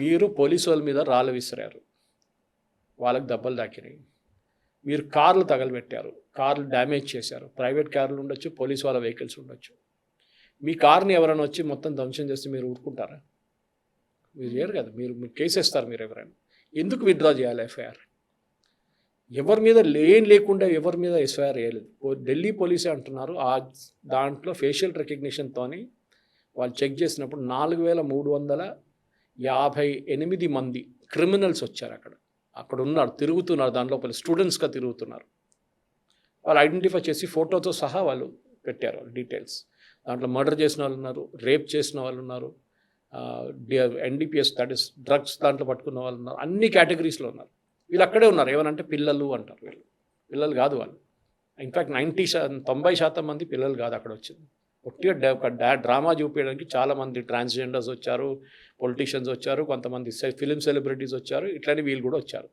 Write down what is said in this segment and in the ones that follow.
మీరు పోలీసు వాళ్ళ మీద రాళ్ళు విసిరారు, వాళ్ళకి దెబ్బలు తాకినాయి. మీరు కార్లు తగలబెట్టారు, కార్లు డ్యామేజ్ చేశారు. ప్రైవేట్ కార్లు ఉండొచ్చు, పోలీసు వాళ్ళ వెహికల్స్ ఉండొచ్చు. మీ కార్ని ఎవరైనా వచ్చి మొత్తం ధ్వంసం చేస్తే మీరు ఊరుకుంటారా? మీరు చేయరు కదా. మీరు కేసు వేస్తారు. మీరు ఎవరైనా ఎందుకు విత్డ్రా చేయాలి ఎఫ్ఐఆర్? ఎవరి మీద లేకుండా ఎవరి మీద ఎఫ్ఐఆర్ వేయలేదు. ఢిల్లీ పోలీసే అంటున్నారు. దాంట్లో ఫేషియల్ రికగ్నిషన్తోని వాళ్ళు చెక్ చేసినప్పుడు 4358 మంది క్రిమినల్స్ వచ్చారు. అక్కడ ఉన్నారు, తిరుగుతున్నారు. దాంట్లో స్టూడెంట్స్గా తిరుగుతున్నారు. వాళ్ళు ఐడెంటిఫై చేసి ఫోటోతో సహా వాళ్ళు పెట్టారు డీటెయిల్స్. దాంట్లో మర్డర్ చేసిన వాళ్ళు ఉన్నారు, రేప్ చేసిన వాళ్ళు ఉన్నారు, ఎన్డీపీఎస్ దట్ ఇస్ డ్రగ్స్ దాంట్లో పట్టుకున్న వాళ్ళు ఉన్నారు. అన్ని కేటగిరీస్లో ఉన్నారు. వీళ్ళు అక్కడే ఉన్నారు. ఏమనంటే పిల్లలు అంటారు. పిల్లలు కాదు వాళ్ళు. ఇన్ఫ్యాక్ట్ 90% మంది పిల్లలు కాదు అక్కడ వచ్చింది. ఒక డ్రామా చూపించడానికి చాలామంది ట్రాన్స్జెండర్స్ వచ్చారు, పొలిటీషియన్స్ వచ్చారు, కొంతమంది ఫిలిం సెలబ్రిటీస్ వచ్చారు, ఇట్లనే వీళ్ళు కూడా వచ్చారు.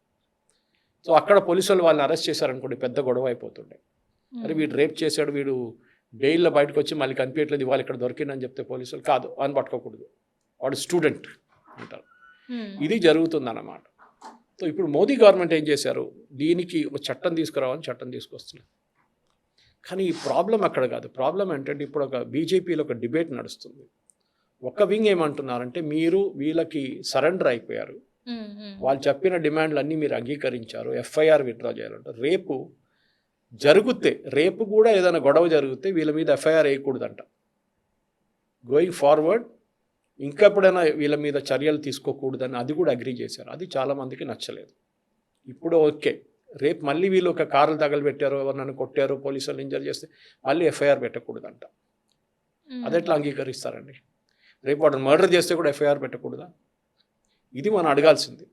సో అక్కడ పోలీసులు వాళ్ళని అరెస్ట్ చేశారనుకోండి, పెద్ద గొడవ అయిపోతుండే. అరే వీడు రేప్ చేశాడు, వీడు బెయిల్లో బయటకు వచ్చి మళ్ళీ కనిపించట్లేదు, ఇవాళ ఇక్కడ దొరికిందని చెప్తే పోలీసులు కాదు అని పట్టుకోకూడదు, వాడు స్టూడెంట్ అంటారు. ఇది జరుగుతుందన్నమాట. సో ఇప్పుడు మోదీ గవర్నమెంట్ ఏం చేశారు, దీనికి ఒక చట్టం తీసుకురావాలని చట్టం తీసుకొస్తున్నారు. కానీ ఈ ప్రాబ్లం అక్కడ కాదు. ప్రాబ్లం ఏంటంటే ఇప్పుడు ఒక బీజేపీలో ఒక డిబేట్ నడుస్తుంది. ఒక వింగ్ ఏమంటున్నారంటే మీరు వీళ్ళకి సరెండర్ అయిపోయారు, వాళ్ళు చెప్పిన డిమాండ్లు అన్నీ మీరు అంగీకరించారు, ఎఫ్ఐఆర్ విత్డ్రా చేయాలంటారు. రేపు కూడా ఏదైనా గొడవ జరిగితే వీళ్ళ మీద ఎఫ్ఐఆర్ వేయకూడదంట. గోయింగ్ ఫార్వర్డ్ ఇంకా ఎప్పుడైనా వీళ్ళ మీద చర్యలు తీసుకోకూడదని అది కూడా అగ్రీ చేశారు. అది చాలామందికి నచ్చలేదు. ఇప్పుడు ఓకే, రేపు మళ్ళీ వీళ్ళు ఒక కార్లు తగలబెట్టారు, ఎవరినైనా కొట్టారు, పోలీసులు ఇంజర్ చేస్తే మళ్ళీ ఎఫ్ఐఆర్ పెట్టకూడదంట. అది ఎట్లా అంగీకరిస్తారండి? రేపు వాడు మర్డర్ చేస్తే కూడా ఎఫ్ఐఆర్ పెట్టకూడదా? ఇది మనం అడగాల్సింది.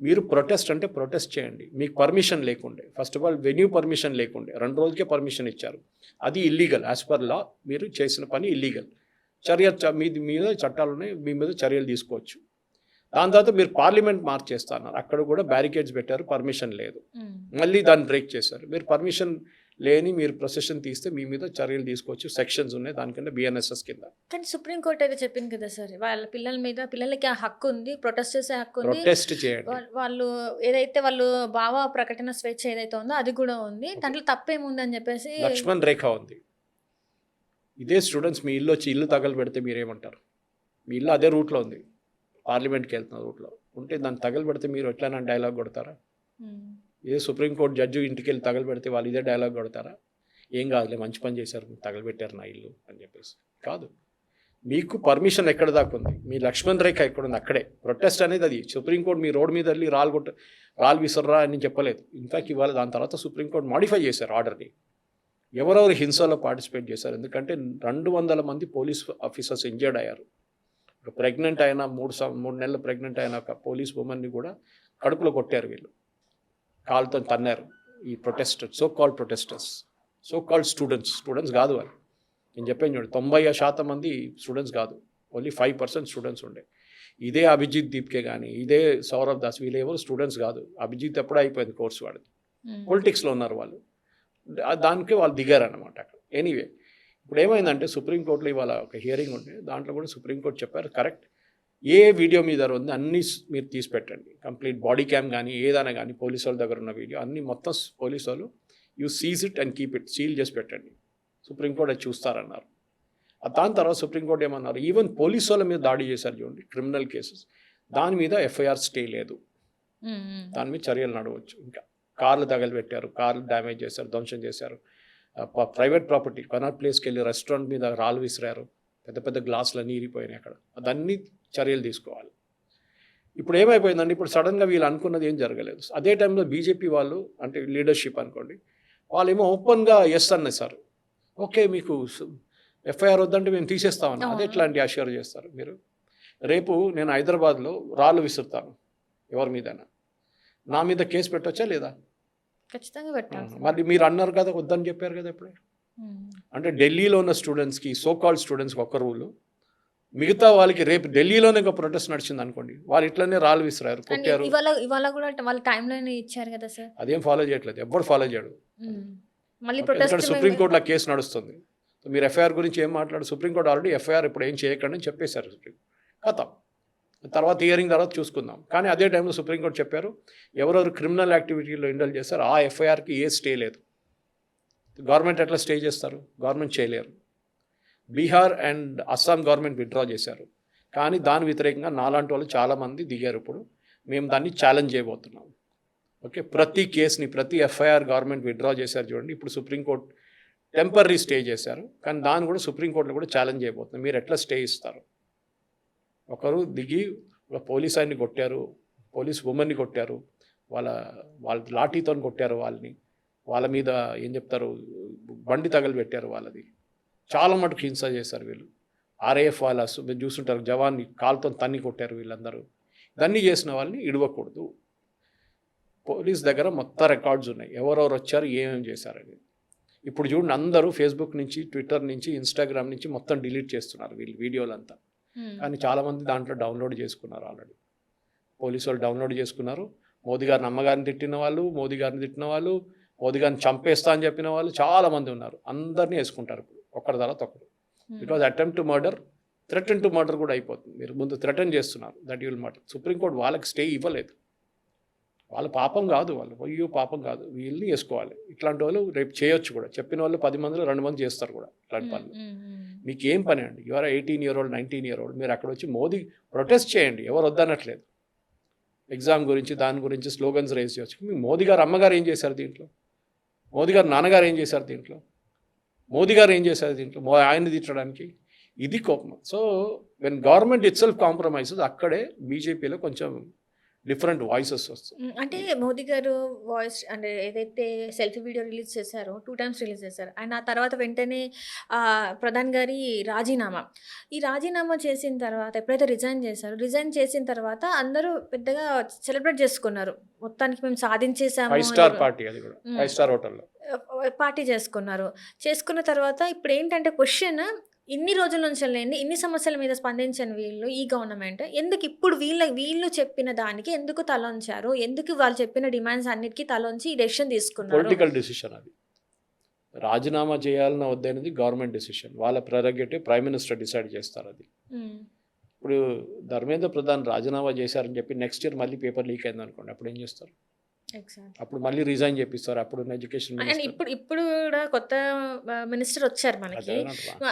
మీరు ప్రొటెస్ట్ అంటే ప్రొటెస్ట్ చేయండి, మీకు పర్మిషన్ లేకుండే. First of all venue permission లేకుండే, 2 రోజులకే పర్మిషన్ ఇచ్చారు. అది ఇల్లీగల్. యాజ్ పర్ లా మీరు చేసిన పని ఇల్లీగల్. మీద చట్టాలు ఉన్నాయి, మీ మీద చర్యలు తీసుకోవచ్చు. దాని తర్వాత మీరు పార్లమెంట్ మార్చ్ చేస్తున్నారు, అక్కడ కూడా బ్యారికేడ్స్ పెట్టారు, పర్మిషన్ లేదు, మళ్ళీ దాన్ని బ్రేక్ చేశారు. మీరు పర్మిషన్ లేని మీరు ప్రొసెషన్ తీస్తే మీ మీద చర్యలు తీసుకోవచ్చు. సెక్షన్స్ ఉన్నాయి దానికంటే బిఎన్ఎస్ఎస్ కింద. కానీ సుప్రీంకోర్టు అయితే చెప్పింది కదా సార్, వాళ్ళ పిల్లలకి ఆ హక్కు ఉంది, ప్రొటెస్ట్ చేసే హక్కు ఉంది, ప్రొటెస్ట్ చేయండి. వాళ్ళు ఏదైతే వాళ్ళు భావ ప్రకటన స్వేచ్ఛ ఏదైతే ఉందో అది కూడా ఉంది, దాంట్లో తప్పేముంది అని చెప్పేసి. లక్ష్మణ్ రేఖ ఉంది. ఇదే స్టూడెంట్స్ మీ ఇల్లు వచ్చి ఇల్లు తగలు పెడితే మీరేమంటారు? మీ ఇల్లు అదే రూట్లో ఉంది, పార్లమెంట్కి వెళ్తున్న రూట్లో ఉంటే దాన్ని తగలు పెడితే మీరు ఎట్లైనా డైలాగ్ కొడతారా? ఇదే సుప్రీంకోర్టు జడ్జి ఇంటికి వెళ్ళి తగలు పెడితే వాళ్ళు ఇదే డైలాగ్ కొడతారా? ఏం కాదులే, మంచి పని చేశారు, తగలబెట్టారు నా ఇల్లు అని చెప్పేసి. కాదు, మీకు పర్మిషన్ ఎక్కడ దాకా ఉంది, మీ లక్ష్మణ్ రేఖ ఎక్కడుంది అక్కడే. ప్రొటెస్ట్ అనేది అది. సుప్రీంకోర్టు మీ రోడ్డు మీద వెళ్ళి రాళ్ళు విసర్రా అని చెప్పలేదు. ఇన్ఫాక్ట్ ఇవాళ దాని తర్వాత సుప్రీంకోర్టు మాడిఫై చేశారు ఆర్డర్ని. ఎవరెవరు హింసలో పార్టిసిపేట్ చేశారు, ఎందుకంటే 200 మంది పోలీస్ ఆఫీసర్స్ ఇంజర్డ్ అయ్యారు. ఒక ప్రెగ్నెంట్ అయిన 3 నెలల ప్రెగ్నెంట్ అయిన ఒక పోలీస్ ఉమెన్ని కూడా కడుపులో కొట్టారు వీళ్ళు, కాలుతో తన్నారు. ఈ సో కాల్డ్ స్టూడెంట్స్ కాదు వాళ్ళు. నేను చెప్పాను చూడండి, 90% మంది స్టూడెంట్స్ కాదు, ఓన్లీ 5% స్టూడెంట్స్ ఉండే. ఇదే అభిజిత్ దీప్కే కానీ ఇదే సౌరవ్ దాస్ వీళ్ళు ఎవరు స్టూడెంట్స్ కాదు. అభిజిత్ ఎప్పుడూ అయిపోయింది కోర్సు, వాడిది పొలిటిక్స్లో ఉన్నారు వాళ్ళు. దానికి వాళ్ళు దిగారన్నమాట అక్కడ. ఎనీవే, ఇప్పుడు ఏమైందంటే సుప్రీంకోర్టులో ఇవాళ ఒక హియరింగ్ ఉండే, దాంట్లో కూడా సుప్రీంకోర్టు చెప్పారు కరెక్ట్, ఏ వీడియో మీద ఉంది అన్నీ మీరు తీసి పెట్టండి, కంప్లీట్ బాడీ క్యామ్ కానీ ఏదైనా కానీ పోలీసు వాళ్ళ దగ్గర ఉన్న వీడియో అన్నీ మొత్తం పోలీసు వాళ్ళు you seize it and keep it, seal చేసి పెట్టండి. సుప్రీంకోర్టు అది చూస్తారన్నారు. దాని తర్వాత సుప్రీంకోర్టు ఏమన్నారు, ఈవెన్ పోలీసు వాళ్ళ మీద దాడి చేశారు చూడండి, క్రిమినల్ కేసెస్, దాని మీద ఎఫ్ఐఆర్ స్టే లేదు, దాని మీద చర్యలు నడవచ్చు. ఇంకా కార్లు తగలబెట్టారు, కార్లు డ్యామేజ్ చేశారు, ధ్వంసం చేశారు, ప్రైవేట్ ప్రాపర్టీ కనాట్ ప్లేస్కి వెళ్ళి రెస్టారెంట్ మీద రాళ్ళు విసిరారు, పెద్ద పెద్ద గ్లాసులు అన్నీ ఇరిగిపోయినాయి అక్కడ, అదన్నీ చర్యలు తీసుకోవాలి. ఇప్పుడు ఏమైపోయిందండి, ఇప్పుడు సడన్గా వీళ్ళు అనుకున్నది ఏం జరగలేదు. అదే టైంలో బీజేపీ వాళ్ళు అంటే లీడర్షిప్ అనుకోండి, వాళ్ళు ఏమో ఓపెన్గా ఎస్ అన్నారు సార్, ఓకే మీకు ఎఫ్ఐఆర్ వద్దంటే మేము తీసేస్తామని. అదే ఎట్లాంటి అష్యూర్ చేస్తారు మీరు? రేపు నేను హైదరాబాద్లో రాళ్ళు విసురుతాను ఎవరి మీదైనా, నా మీద కేసు పెట్టవచ్చా లేదా? ఖచ్చితంగా పెట్టాలి. మరి మీరు అన్నారు కదా వద్దని చెప్పారు కదా ఇప్పుడే. అంటే ఢిల్లీలో ఉన్న స్టూడెంట్స్కి, సో కాల్డ్ స్టూడెంట్స్కి ఒక రూలు, మిగతా వాళ్ళకి రేపు ఢిల్లీలోనే ఒక ప్రొటెస్ట్ నడిచింది అనుకోండి, వాళ్ళు ఇట్లనే రాళ్ళు విసిరారు, కొట్టారు. ఇవాళ కూడా వాళ్ళ టైంలోనే ఇచ్చారు కదా సార్, అదేం ఫాలో చేయట్లేదు, ఎవ్వరు ఫాలో చేయడు. మళ్ళీ సుప్రీంకోర్టులో కేసు నడుస్తుంది, మీరు ఎఫ్ఐఆర్ గురించి ఏం మాట్లాడు? సుప్రీంకోర్టు ఆల్రెడీ ఎఫ్ఐఆర్ ఇప్పుడు ఏం చేయకండి అని చెప్పేశారు సుప్రీం. కథ తర్వాత హియరింగ్ తర్వాత చూసుకుందాం. కానీ అదే టైంలో సుప్రీంకోర్టు చెప్పారు, ఎవరెవరు క్రిమినల్ యాక్టివిటీలో ఇండల్జ్ చేస్తారో ఆ ఎఫ్ఐఆర్కి ఏ స్టే లేదు. గవర్నమెంట్ ఎట్లా స్టే చేస్తారు? గవర్నమెంట్ చేయలేరు. Bihar and Assam government withdraw చేశారు. కానీ దాని వ్యతిరేకంగా నాలాంటి వాళ్ళు చాలామంది దిగారు. ఇప్పుడు మేము దాన్ని ఛాలెంజ్ చేయబోతున్నాం. ఓకే, ప్రతి కేసుని ప్రతి ఎఫ్ఐఆర్ గవర్నమెంట్ విత్డ్రా చేశారు చూడండి. ఇప్పుడు సుప్రీంకోర్టు టెంపరీ స్టే చేశారు, కానీ దాన్ని కూడా సుప్రీంకోర్టులో కూడా ఛాలెంజ్ చేయబోతున్నారు. మీరు ఎట్లా స్టే ఇస్తారు? ఒకరు దిగి ఒక పోలీస్ ఆయన్ని కొట్టారు, పోలీస్ ఉమెన్ని కొట్టారు, వాళ్ళ లాఠీతో కొట్టారు వాళ్ళ మీద ఏం చెప్తారు, బండి తగలబెట్టారు వాళ్ళది. చాలా మటుకు హింస చేశారు వీళ్ళు. ఆర్ఏఎఫ్ వాళ్ళ మీరు చూస్తుంటారు, జవాన్ని కాలుతో తన్ని కొట్టారు వీళ్ళందరూ. ఇవన్నీ చేసిన వాళ్ళని ఇడవకూడదు. పోలీస్ దగ్గర మొత్తం రికార్డ్స్ ఉన్నాయి, ఎవరెవరు వచ్చారు, ఏమేమి చేశారని. ఇప్పుడు చూడండి, అందరూ ఫేస్బుక్ నుంచి, ట్విట్టర్ నుంచి, ఇన్స్టాగ్రామ్ నుంచి మొత్తం డిలీట్ చేస్తున్నారు వీళ్ళు వీడియోలంతా. కానీ చాలామంది దాంట్లో డౌన్లోడ్ చేసుకున్నారు ఆల్రెడీ. పోలీసు వాళ్ళు డౌన్లోడ్ చేసుకున్నారు. మోదీ గారిని అమ్మగారిని తిట్టిన వాళ్ళు, మోదీ గారిని తిట్టిన వాళ్ళు, మోదీ గారిని చంపేస్తా అని చెప్పిన వాళ్ళు చాలామంది ఉన్నారు. అందరినీ వేసుకుంటారు ఇప్పుడు ఒకరి తర్వాత ఒకరు. Because attempt to murder, threaten to murder కూడా అయిపోతుంది. మీరు ముందు థ్రెటన్ చేస్తున్నారు that you will murder. Supreme court వాళ్ళకి స్టే ఇవ్వలేదు. వాళ్ళ పాపం కాదు, వాళ్ళు అయ్యో పాపం కాదు, వీళ్ళని వేసుకోవాలి. ఇట్లాంటి వాళ్ళు రేపు చేయొచ్చు కూడా. చెప్పిన వాళ్ళు 10 మందిలో 2 మంది చేస్తారు కూడా ఇట్లాంటి పనులు. మీకు ఏం పని అండి? Your 18 year old 19 year old, మీరు అక్కడ వచ్చి మోదీ ప్రొటెస్ట్ చేయండి, ఎవరు వద్దనట్లేదు. ఎగ్జామ్ గురించి దాని గురించి స్లోగన్స్ రేస్ చేయొచ్చు. మీ మోదీ గారు అమ్మగారు ఏం చేశారు దీంట్లో? మోదీ గారు నాన్నగారు ఏం చేశారు దీంట్లో? మోదీ గారు ఏం చేశారు దీంట్లో ఆయన్ని తిట్టడానికి? ఇది కోపం. So when government it self compromises, అక్కడే బీజేపీలో కొంచెం డిఫరెంట్ వాయిసెస్ వస్తాయి. అంటే మోదీ గారు వాయిస్ అంటే ఏదైతే సెల్ఫీ వీడియో రిలీజ్ చేశారో 2 times రిలీజ్ చేశారు. అండ్ ఆ తర్వాత వెంటనే ప్రధాని గారి రాజీనామా. ఈ రాజీనామా చేసిన తర్వాత ఎప్పుడైతే రిజైన్ చేసిన తర్వాత అందరూ పెద్దగా సెలబ్రేట్ చేసుకున్నారు. మొత్తానికి మేము సాధించేసాము. 5 star పార్టీ, అది కూడా 5 star హోటల్లో పార్టీ చేసుకున్న తర్వాత ఇప్పుడు ఏంటంటే క్వశ్చన్, ఇన్ని రోజుల నుంచి లేని ఇన్ని సమస్యల మీద స్పందించని వీళ్ళు, ఈ గవర్నమెంట్ ఎందుకు ఇప్పుడు వీళ్ళు చెప్పిన దానికి ఎందుకు తలొంచారు? ఎందుకు వాళ్ళు చెప్పిన డిమాండ్స్ అన్నిటికీ తలొంచి ఈ డెసిషన్ తీసుకున్నారు? పొలిటికల్ డెసిషన్ అది. రాజీనామా చేయాలన్న వద్దనేది గవర్నమెంట్ డెసిషన్. వాళ్ళ ప్రెరగేటివ్ ప్రైమ్ మినిస్టర్ డిసైడ్ చేస్తారు అది. ఇప్పుడు ధర్మేంద్ర ప్రధాన్ రాజీనామా చేశారని చెప్పి నెక్స్ట్ ఇయర్ మళ్ళీ పేపర్ లీక్ అయింది అనుకోండి, అప్పుడు ఏం చేస్తారు? అప్పుడు మళ్ళీ రిజైన్ చేపిస్తారు. అప్పుడు ఎడ్యుకేషన్ ఇప్పుడు కూడా కొత్త మినిస్టర్ వచ్చారు మనకి.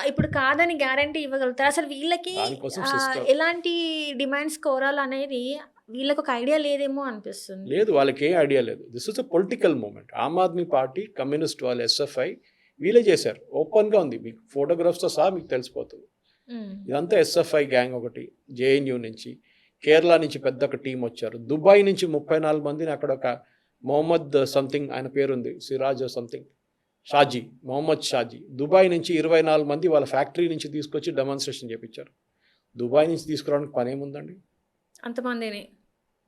ఇప్పుడు కాదని గ్యారంటీ ఇవ్వగలుగుతారు? అసలు వీళ్ళకి ఎలాంటి డిమాండ్స్ కోరాలనేది వీళ్ళకి ఒక ఐడియా లేదేమో అనిపిస్తుంది. లేదు, వాళ్ళకి ఏ ఐడియా లేదు. This is a political moment. Aam Aadmi Party, communist వాళ్ళు, ఎస్ఎఫ్ఐ వీళ్ళే చేశారు. ఓపెన్గా ఉంది, మీకు ఫోటోగ్రాఫ్స్తో సహా మీకు తెలిసిపోతుంది. ఇదంతా ఎస్ఎఫ్ఐ గ్యాంగ్ ఒకటి, జేఎన్యూ నుంచి, కేరళ నుంచి పెద్ద ఒక టీం వచ్చారు. దుబాయ్ నుంచి 34 మందిని, అక్కడ ఒక మొహమ్మద్ సంథింగ్ ఆయన పేరుంది, సిరాజ్ సంథింగ్, మొహమ్మద్ షాజీ, దుబాయ్ నుంచి 24 మంది వాళ్ళ ఫ్యాక్టరీ నుంచి తీసుకొచ్చి డెమాన్స్ట్రేషన్ చేయించారు. దుబాయ్ నుంచి తీసుకురావడానికి పని ఏముందండి?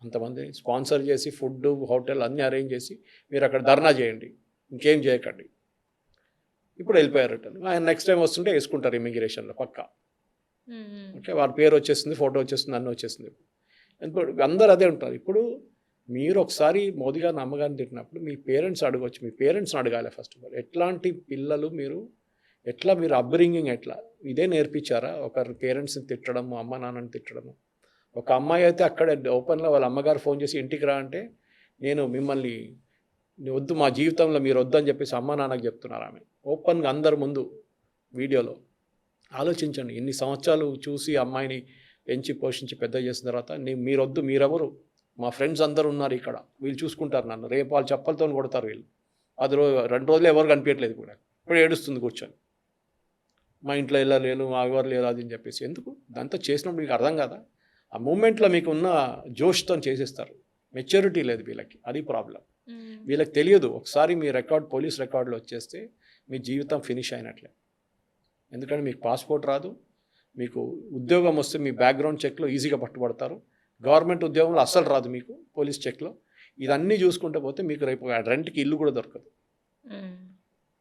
అంతమందిని స్పాన్సర్ చేసి ఫుడ్, హోటల్ అన్నీ అరేంజ్ చేసి మీరు అక్కడ ధర్నా చేయండి, ఇంకేం చేయకండి. ఇప్పుడు వెళ్ళిపోయారు రిటర్న్. ఆయన నెక్స్ట్ టైం వస్తుంటే వేసుకుంటారు ఇమిగ్రేషన్లో పక్కా. ఓకే, వారి పేరు వచ్చేస్తుంది, ఫోటో వచ్చేస్తుంది, అన్నీ వచ్చేస్తుంది. ఇప్పుడు అందరు అదే ఉంటారు. ఇప్పుడు మీరు ఒకసారి మోదీ గారిని, అమ్మగారిని తిట్టినప్పుడు మీ పేరెంట్స్ అడగవచ్చు. మీ పేరెంట్స్ని అడగాలి ఫస్ట్ ఆఫ్ ఆల్. ఎట్లాంటి పిల్లలు మీరు, ఎట్లా మీరు అప్బ్రింగింగ్ ఎట్లా, ఇదే నేర్పించారా? ఒకరి పేరెంట్స్ని తిట్టడము, అమ్మ నాన్నని తిట్టడము. ఒక అమ్మాయి అయితే అక్కడ ఓపెన్లో వాళ్ళ అమ్మగారు ఫోన్ చేసి ఇంటికి రా అంటే, నేను మిమ్మల్ని వద్దు, మా జీవితంలో మీరు వద్దని చెప్పేసి అమ్మ నాన్నకి చెప్తున్నారు ఆమె ఓపెన్గా అందరి ముందు వీడియోలో. ఆలోచించండి, ఇన్ని సంవత్సరాలు చూసి అమ్మాయిని పెంచి పోషించి పెద్ద చేసిన తర్వాత మీరు వద్దు, మీరెవరు, మా ఫ్రెండ్స్ అందరూ ఉన్నారు ఇక్కడ, వీళ్ళు చూసుకుంటారు నన్ను, రేపు వాళ్ళు చెప్పలతో కొడతారు వీళ్ళు. 2 రోజులు ఎవరు కనిపించట్లేదు కూడా, ఇప్పుడు ఏడుస్తుంది కూర్చొని, మా ఇంట్లో వెళ్ళలేను, మా ఎవరు లేరు అది అని చెప్పేసి. ఎందుకు? దాంతో చేసినప్పుడు మీకు అర్థం కదా, ఆ మూమెంట్లో మీకు ఉన్న జోష్తో చేసేస్తారు. మెచ్యూరిటీ లేదు వీళ్ళకి, అది ప్రాబ్లం. వీళ్ళకి తెలియదు, ఒకసారి మీ పోలీస్ రికార్డులు వచ్చేస్తే మీ జీవితం ఫినిష్ అయినట్లే. ఎందుకంటే మీకు పాస్పోర్ట్ రాదు, మీకు ఉద్యోగం వస్తే మీ బ్యాక్గ్రౌండ్ చెక్లో ఈజీగా పట్టుబడతారు. గవర్నమెంట్ ఉద్యోగంలో అస్సలు రాదు మీకు పోలీస్ చెక్లో. ఇదన్నీ చూసుకుంటే పోతే మీకు రేపు రెంట్కి ఇల్లు కూడా దొరకదు.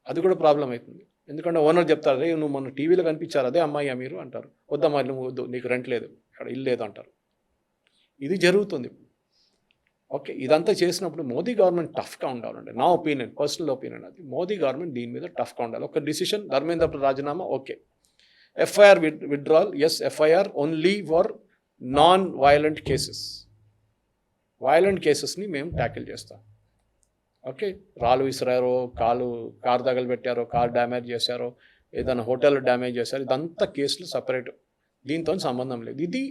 అది కూడా ప్రాబ్లం అవుతుంది. ఎందుకంటే ఓనర్ చెప్తారు, రే నువ్వు మొన్న టీవీలో కనిపించారు, అదే అమ్మాయి మీరు అంటారు. వద్దమ్మా, నువ్వు వద్దు, నీకు రెంట్ లేదు, ఇక్కడ ఇల్లు లేదు అంటారు. ఇది జరుగుతుంది. ఓకే, ఇదంతా చేసినప్పుడు మోదీ గవర్నమెంట్ టఫ్గా ఉండాలండి. నా ఒపీనియన్, పర్సనల్ ఒపీనియన్ అది. మోదీ గవర్నమెంట్ దీని మీద టఫ్గా ఉండాలి. ఒక డిసిషన్, ధర్మేంద్ర రాజీనామా okay, FIR withdrawal yes, FIR only for non violent cases, violent కేసెస్ని మేము ట్యాకిల్ చేస్తాం. ఓకే, రాళ్ళు విసిరారో, కారు తగలబెట్టారో, కారు డ్యామేజ్ చేశారో, ఏదైనా హోటల్ డ్యామేజ్ చేశారో, ఇదంతా కేసులు సపరేట్, దీంతో సంబంధం లేదు. ఇది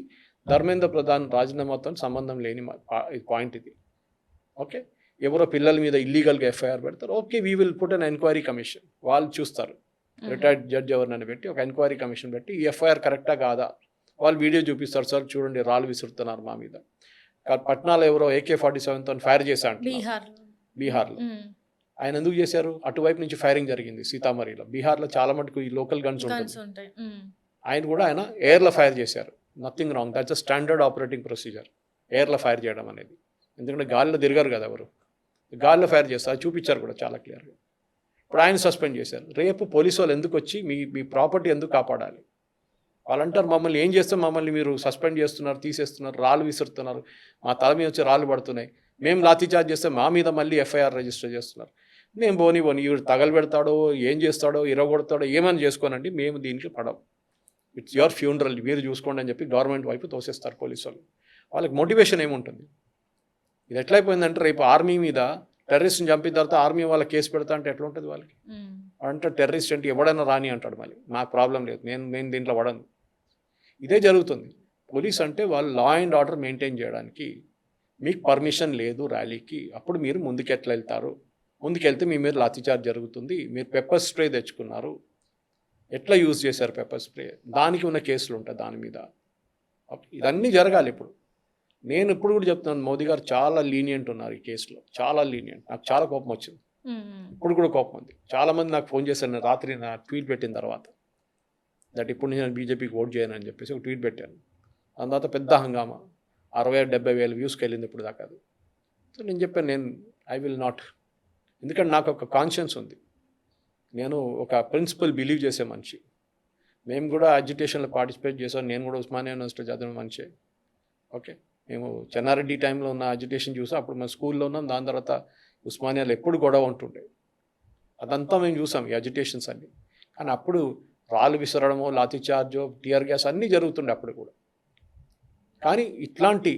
ధర్మేంద్ర ప్రధాన్ రాజీనామాతో సంబంధం లేని పాయింట్ ఇది. ఓకే, ఎవరో పిల్లల మీద ఇల్లీగల్గా ఎఫ్ఐఆర్ పెడతారు, okay we will put an enquiry commission, వాళ్ళు చూస్తారు. రిటైర్డ్ జడ్జ్ ఎవరినైనా పెట్టి ఒక ఎంక్వైరీ కమిషన్ పెట్టి ఈ ఎఫ్ఐఆర్ కరెక్టా కాదా, వాళ్ళు వీడియో చూపిస్తారు, సార్ చూడండి రాళ్ళు విసురుతున్నారు మా మీద. పట్నాలో ఎవరో AK-47తో ఫైర్ చేశాడు బీహార్లో. ఆయన ఎందుకు చేశారు? అటువైపు నుంచి ఫైరింగ్ జరిగింది సీతామఢీలో. బీహార్లో చాలా మటుకు ఈ లోకల్ గన్స్ ఉంటాయి. ఆయన ఎయిర్లో ఫైర్ చేశారు. Nothing wrong, that's a standard operating procedure, ఎయిర్లో fire చేయడం అనేది. ఎందుకంటే గాలిలో తిరగారు కదా ఎవరు, గాలిలో ఫైర్ చేస్తారు, చూపించారు కూడా చాలా క్లియర్గా. ఇప్పుడు ఆయన సస్పెండ్ చేశారు. రేపు పోలీసు వాళ్ళు ఎందుకు వచ్చి మీ ప్రాపర్టీ ఎందుకు కాపాడాలి? వాళ్ళంటారు మమ్మల్ని ఏం చేస్తే మమ్మల్ని మీరు సస్పెండ్ చేస్తున్నారు, తీసేస్తున్నారు, రాళ్ళు విసురుతున్నారు, మా తల మీద వచ్చి రాళ్ళు పడుతున్నాయి, మేము లాఠీచార్జ్ చేస్తే మా మీద మళ్ళీ ఎఫ్ఐఆర్ రిజిస్టర్ చేస్తున్నారు. నేను పోనీ ఈవిడ తగలబెడతాడో ఏం చేస్తాడో ఇరగొడతాడో ఏమైనా చేసుకోనండి, మేము దీనికి పడం, ఇట్స్ యువర్ ఫ్యూనరల్, మీరు చూసుకోండి అని చెప్పి గవర్నమెంట్ వైపు తోసేస్తారు పోలీసు వాళ్ళు. వాళ్ళకి మోటివేషన్ ఏముంటుంది? ఇది ఎట్లయిపోయిందంటే రేపు ఆర్మీ మీద టెర్రరిస్ట్ని చంపిన తర్వాత ఆర్మీ వాళ్ళ కేసు పెడతా అంటే ఎట్లా ఉంటుంది వాళ్ళకి? అంటే టెర్రరిస్ట్ అంటే ఎవడైనా రాని అంటాడు, మళ్ళీ నాకు ప్రాబ్లం లేదు, నేను దీంట్లో పడను. ఇదే జరుగుతుంది. పోలీస్ అంటే వాళ్ళు లా అండ్ ఆర్డర్ మెయింటైన్ చేయడానికి మీకు పర్మిషన్ లేదు ర్యాలీకి, అప్పుడు మీరు ముందుకెట్లా వెళ్తారు? ముందుకెళ్తే మీ మీద లాఠీచార్జ్ జరుగుతుంది. మీరు పెప్పర్ స్ప్రే తెచ్చుకున్నారు, ఎట్లా యూజ్ చేశారు పెప్పర్ స్ప్రే, దానికి ఉన్న కేసులు ఉంటాయి దాని మీద. ఇదన్నీ జరగాలి. ఇప్పుడు నేను ఇప్పుడు కూడా చెప్తున్నాను, మోదీ గారు చాలా లీనియంట్ ఉన్నారు ఈ కేసులో, చాలా లీనియంట్. నాకు చాలా కోపం వచ్చింది, ఇప్పుడు కూడా కోపం ఉంది. చాలామంది నాకు ఫోన్ చేశారు, నేను రాత్రి నా ట్వీట్ పెట్టిన తర్వాత, దట్ ఇప్పుడు నేను బీజేపీకి ఓట్ చేయను అని చెప్పేసి ఒక ట్వీట్ పెట్టాను. దాని తర్వాత పెద్ద హంగామా, 60-70 వేల వ్యూస్కి వెళ్ళింది ఇప్పుడు దాకా అది. సో నేను చెప్పాను, ఐ విల్ నాట్, ఎందుకంటే నాకు ఒక కాన్షియన్స్ ఉంది, నేను ఒక ప్రిన్సిపల్ బిలీవ్ చేసే మనిషి. మేము కూడా అజిటేషన్లో పార్టిసిపేట్ చేసాం, నేను కూడా ఉస్మానియా యూనివర్సిటీ చదివిన మనిషి. ఓకే, మేము చెన్నారెడ్డి టైంలో ఉన్న అజిటేషన్ చూసాం, అప్పుడు మేము స్కూల్లో ఉన్నాం. దాని తర్వాత ఉస్మానియాలో ఎప్పుడు గొడవ ఉంటుండే, అదంతా మేము చూసాం ఈ అజిటేషన్స్ అన్నీ. కానీ అప్పుడు రాళ్ళు విసరడమో, లాఠీ చార్జో, టియర్ గ్యాస్ అన్నీ జరుగుతుండే అప్పుడు కూడా. కానీ ఇట్లాంటి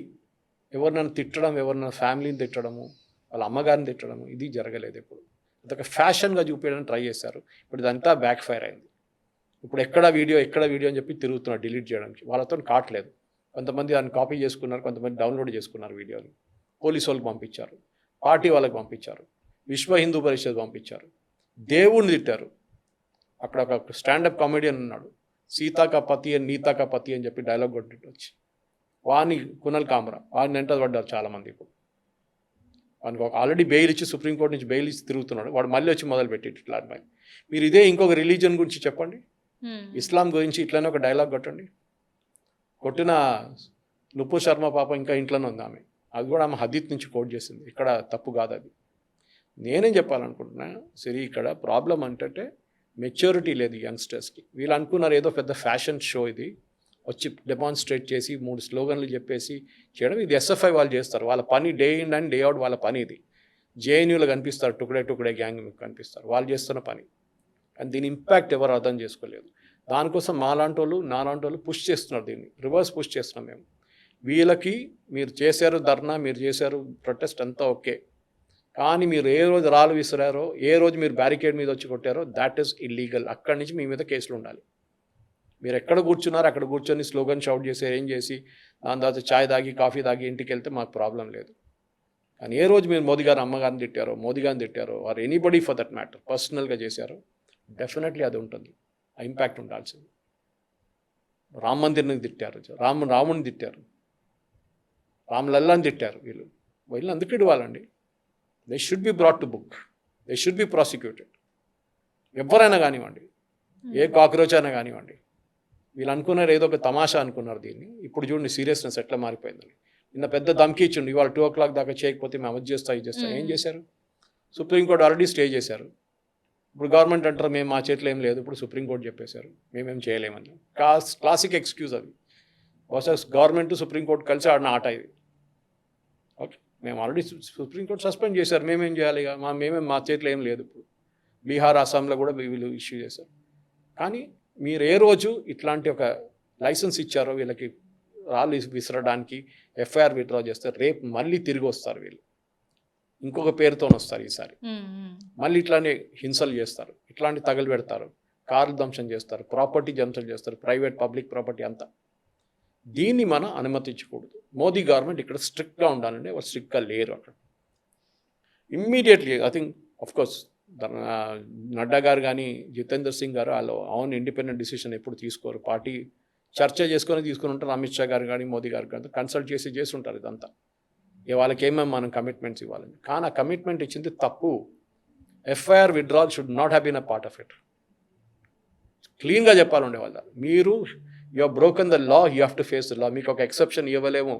ఎవరినైనా తిట్టడం, ఎవరినైనా ఫ్యామిలీని తిట్టడము, వాళ్ళ అమ్మగారిని తిట్టడము, ఇది జరగలేదు ఎప్పుడు. అదొక ఫ్యాషన్గా చూపించడానికి ట్రై చేశారు. ఇప్పుడు ఇదంతా బ్యాక్ ఫైర్ అయింది. ఇప్పుడు ఎక్కడ వీడియో అని చెప్పి తిరుగుతున్నారు డిలీట్ చేయడానికి. వాళ్ళతో కావట్లేదు. కొంతమంది దాన్ని కాపీ చేసుకున్నారు, కొంతమంది డౌన్లోడ్ చేసుకున్నారు వీడియోని. పోలీసు వాళ్ళకి పంపించారు, పార్టీ వాళ్ళకి పంపించారు, విశ్వ హిందూ పరిషత్ పంపించారు, దేవుణ్ణి తిట్టారు. అక్కడ ఒక స్టాండప్ కామెడియన్ ఉన్నాడు, సీతాకా పతి అని నీతాకా పతి అని చెప్పి డైలాగ్ కొట్టి వచ్చి, వాడిని కునల్ కామ్రా, వాడిని వెంట పడ్డారు చాలామంది. ఇప్పుడు వానికి ఆల్రెడీ బెయిల్ ఇచ్చి సుప్రీంకోర్టు నుంచి బెయిల్ ఇచ్చి తిరుగుతున్నాడు, వాడు మళ్ళీ వచ్చి మొదలుపెట్టి ఇట్లా అమ్మాయి. మీరు ఇదే ఇంకొక రిలీజియన్ గురించి చెప్పండి, ఇస్లాం గురించి ఇట్లానే ఒక డైలాగ్ కొట్టండి. కొట్టిన నుపూర్ శర్మ పాప ఇంకా ఇంట్లోనే ఉంది ఆమె, అది కూడా ఆమె హదీత్ నుంచి కోట్ చేసింది. ఇక్కడ తప్పు కాదు అది. నేనేం చెప్పాలనుకుంటున్నా, సరే ఇక్కడ ప్రాబ్లం అంటే మెచ్యూరిటీ లేదు యంగ్స్టర్స్కి. వీళ్ళు అనుకున్నారు ఏదో పెద్ద ఫ్యాషన్ షో ఇది, వచ్చి డెమాన్స్ట్రేట్ చేసి 3 స్లోగన్లు చెప్పేసి చేయడం. ఇది SFI వాళ్ళు చేస్తారు, వాళ్ళ పని day in and day out వాళ్ళ పని ఇది. JNUలో కనిపిస్తారు, టుకుడే గ్యాంగ్ మీకు కనిపిస్తారు, వాళ్ళు చేస్తున్న పని. కానీ దీని ఇంపాక్ట్ ఎవరు అర్థం చేసుకోలేదు. దానికోసం నాలాంటి వాళ్ళు పుష్ చేస్తున్నారు, దీన్ని రివర్స్ పుష్ చేస్తున్నాం మేము. వీళ్ళకి మీరు చేశారు ధర్నా, మీరు చేశారు ప్రొటెస్ట్ అంతా ఓకే, కానీ మీరు ఏ రోజు రాళ్ళు విసిరారో, ఏ రోజు మీరు బ్యారికేడ్ మీద వచ్చి కొట్టారో దాట్ ఈస్ ఇల్లీగల్. అక్కడి నుంచి మీ మీద కేసులు ఉండాలి. మీరు ఎక్కడ కూర్చున్నారో అక్కడ కూర్చొని స్లోగన్ షౌట్ చేసి ఏం చేసి దాని తర్వాత ఛాయ్ తాగి కాఫీ తాగి ఇంటికి వెళ్తే మాకు ప్రాబ్లం లేదు. కానీ ఏ రోజు మీరు మోదీ గారు అమ్మగారిని తిట్టారో are anybody for that matter పర్సనల్గా చేశారో డెఫినెట్లీ అది ఉంటుంది, ఆ ఇంపాక్ట్ ఉండాల్సింది. రామ మందిర్ని తిట్టారు, రాముని తిట్టారు, రామ్లల్లాని తిట్టారు. వీళ్ళు అందుకు ఇవ్వాలండి. They should be brought to book, they should be prosecuted. ఎవరైనా కానివ్వండి, ఏ కాక్రోచ్ అయినా కానివ్వండి. వీళ్ళు అనుకున్నారు ఏదో ఒక తమాషా అనుకున్నారు దీన్ని. ఇప్పుడు చూడండి సీరియస్నెస్ ఎట్లా మారిపోయిందని. నిన్న పెద్ద ధమ్కి ఇచ్చిండు, ఇవాళ 2 o'clock దాకా చేయకపోతే మేము అది చేస్తాం. ఏం చేశారు? సుప్రీంకోర్టు ఆల్రెడీ స్టే చేశారు. ఇప్పుడు గవర్నమెంట్ అంటారు మేము మా చేతిలో ఏం లేదు, ఇప్పుడు సుప్రీంకోర్టు చెప్పేశారు మేమేం చేయలేమని. క్లాసిక్ ఎక్స్క్యూజ్ అది. బహుశా గవర్నమెంట్ సుప్రీంకోర్టు కలిసి ఆడిన ఆట ఇది. ఓకే, మేము ఆల్రెడీ సుప్రీంకోర్టు సస్పెండ్ చేశారు, మేమేం చేయాలి? మా చేతిలో ఏం లేదు. ఇప్పుడు బీహార్, అస్సాంలో కూడా వీళ్ళు ఇష్యూ చేశారు. కానీ మీరు ఏ రోజు ఇట్లాంటి ఒక లైసెన్స్ ఇచ్చారో వీళ్ళకి రాళ్ళు విసరడానికి ఎఫ్ఐఆర్ విత్డ్రా చేస్తే రేపు మళ్ళీ తిరిగి వస్తారు వీళ్ళు, ఇంకొక పేరుతో వస్తారు ఈసారి, మళ్ళీ ఇట్లానే హింసలు చేస్తారు, ఇట్లాంటి తగలు పెడతారు, కార్లు ధ్వంసం చేస్తారు, ప్రాపర్టీ ధ్వంసం చేస్తారు, ప్రైవేట్ పబ్లిక్ ప్రాపర్టీ అంతా. దీన్ని మనం అనుమతించకూడదు. మోదీ గవర్నమెంట్ ఇక్కడ స్ట్రిక్ట్గా ఉండాలంటే వాళ్ళు స్ట్రిక్ట్గా లేరు అక్కడ. Immediately I think of course Nadda గారు కానీ జితేందర్ సింగ్ గారు వాళ్ళు అవును ఇండిపెండెంట్ డిసిషన్ ఎప్పుడు తీసుకోరు, పార్టీ చర్చ తీసుకొని ఉంటారు. అమిత్ షా గారు కానీ మోదీ గారు కానీ కన్సల్ట్ చేసి ఉంటారు ఇదంతా, వాళ్ళకి ఏమేమి మనం కమిట్మెంట్స్ ఇవ్వాలని. కానీ ఆ కమిట్మెంట్ ఇచ్చింది తప్పు. FIR withdrawal should not have been a part of it. క్లీన్గా చెప్పాలండే వాళ్ళ, మీరు you are broken the law, you have to face the law. మీకు ఒక ఎక్సెప్షన్ ఇవ్వలేము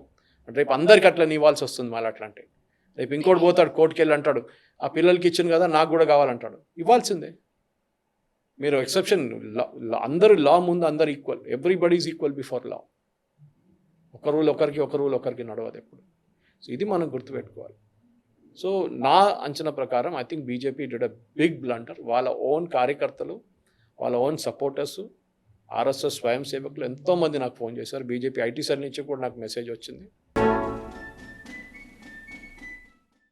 అంటే రేపు అందరికి అట్లా ఇవ్వాల్సి వస్తుంది. మళ్ళీ అట్లా అంటే రేపు ఇంకోటి పోతాడు కోర్టుకి వెళ్ళి అంటాడు ఆ పిల్లలకి ఇచ్చింది కదా నాకు కూడా కావాలంటాడు, ఇవ్వాల్సిందే. మీరు ఎక్సెప్షన్, అందరూ లా ముందు అందరు equal, everybody is equal before law. ఒక రూల్ ఒకరికి నడవదు ఎప్పుడు. సో ఇది మనం గుర్తుపెట్టుకోవాలి. సో నా అంచనా ప్రకారం I think BJP did a big blunder. వాళ్ళ ఓన్ కార్యకర్తలు, వాళ్ళ ఓన్ సపోర్టర్స్, ఆర్ఎస్ఎస్ స్వయం సేవకులు ఎంతోమంది నాకు ఫోన్ చేశారు. బీజేపీ ఐటీ సెల్ నుంచి కూడా నాకు మెసేజ్ వచ్చింది.